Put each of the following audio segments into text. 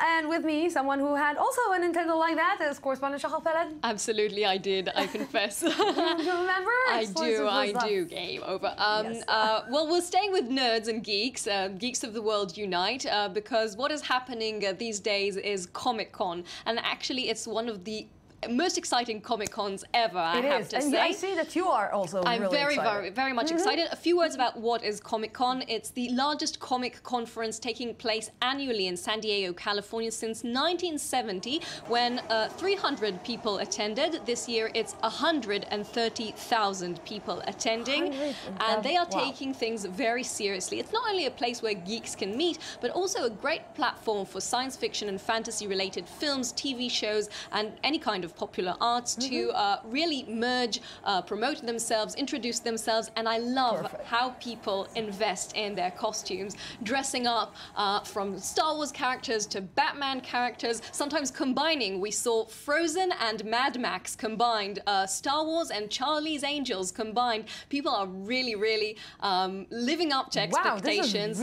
And with me, someone who had also an Nintendo like that is correspondent Shachar Peled. Absolutely, I did, I confess. You remember? I do, game over. Yes. Well, we're staying with nerds and geeks, geeks of the world unite, because what is happening these days is Comic-Con, and actually it's one of the most exciting Comic-Cons ever, I have to say. I see that you are also really excited. very much excited. A few words about what is Comic-Con. It's the largest comic conference taking place annually in San Diego, California since 1970, when 300 people attended. This year it's 130,000 people attending, and they are taking things very seriously. It's not only a place where geeks can meet, but also a great platform for science fiction and fantasy related films, TV shows, and any kind of popular arts to really merge, promote themselves, introduce themselves, and I love how people invest in their costumes, dressing up from Star Wars characters to Batman characters, sometimes combining. We saw Frozen and Mad Max combined, Star Wars and Charlie's Angels combined. People are really, really living up to expectations,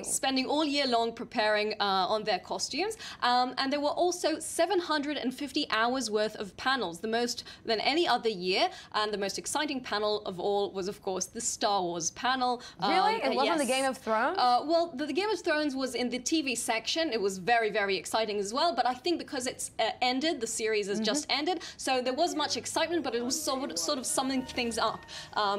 spending all year long preparing on their costumes, and there were also 750 hours worth of panels, the most than any other year, and the most exciting panel of all was, of course, the Star Wars panel. Really? It wasn't the Game of Thrones? Well, the Game of Thrones was in the TV section. It was very, very exciting as well, but I think because it's ended, the series has just ended, so there was much excitement, but it was sort of summing things up.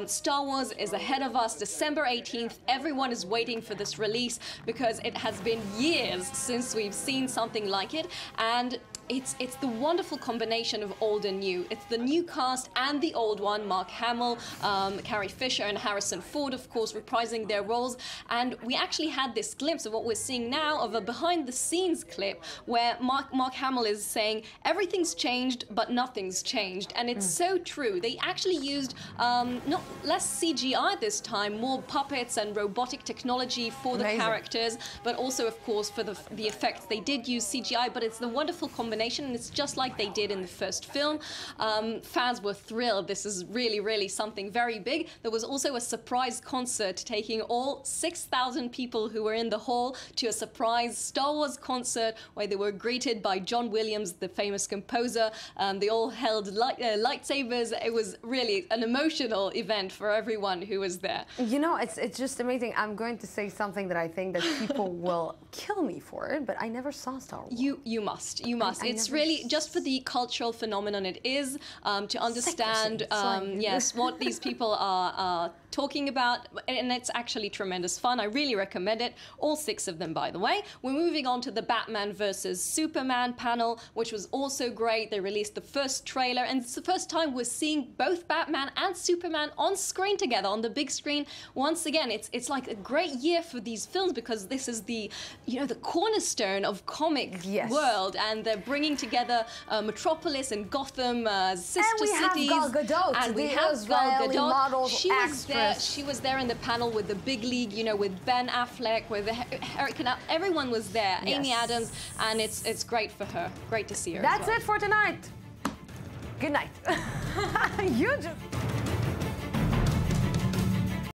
Star Wars is ahead of us, December 18th. Everyone is waiting for this release because it has been years since we've seen something like it, and it's the wonderful combination of old and new. It's the new cast and the old one, Mark Hamill, Carrie Fisher and Harrison Ford, of course, reprising their roles. And we actually had this glimpse of what we're seeing now, of a behind-the-scenes clip where Mark Hamill is saying, everything's changed, but nothing's changed. And it's so true. They actually used not less CGI this time, more puppets and robotic technology for the characters, but also, of course, for the effects. They did use CGI, but it's the wonderful combination, and it's just like they did in the first film. Fans were thrilled. This is really, really something very big. There was also a surprise concert taking all 6,000 people who were in the hall to a surprise Star Wars concert where they were greeted by John Williams, the famous composer. They all held lightsabers. It was really an emotional event for everyone who was there. You know, it's just amazing. I'm going to say something that I think that people will kill me for it, but I never saw Star Wars. You must. It's really just for the cultural phenomenon it is, to understand yes, what these people are talking about, and it's actually tremendous fun. I really recommend it. All 6 of them, by the way. We're moving on to the Batman versus Superman panel, which was also great. They released the first trailer, and it's the first time we're seeing both Batman and Superman on screen together, on the big screen. Once again, it's like a great year for these films because this is the, you know, the cornerstone of comic world, and they're bringing together Metropolis and Gotham, sister cities. And we have Gal Gadot, and we have Gal Gadot. She was there in the panel with the big league, you know, with Ben Affleck, with Eric Canal. Everyone was there. Amy Adams, and it's great for her. Great to see her. That's it for tonight. Good night. You just.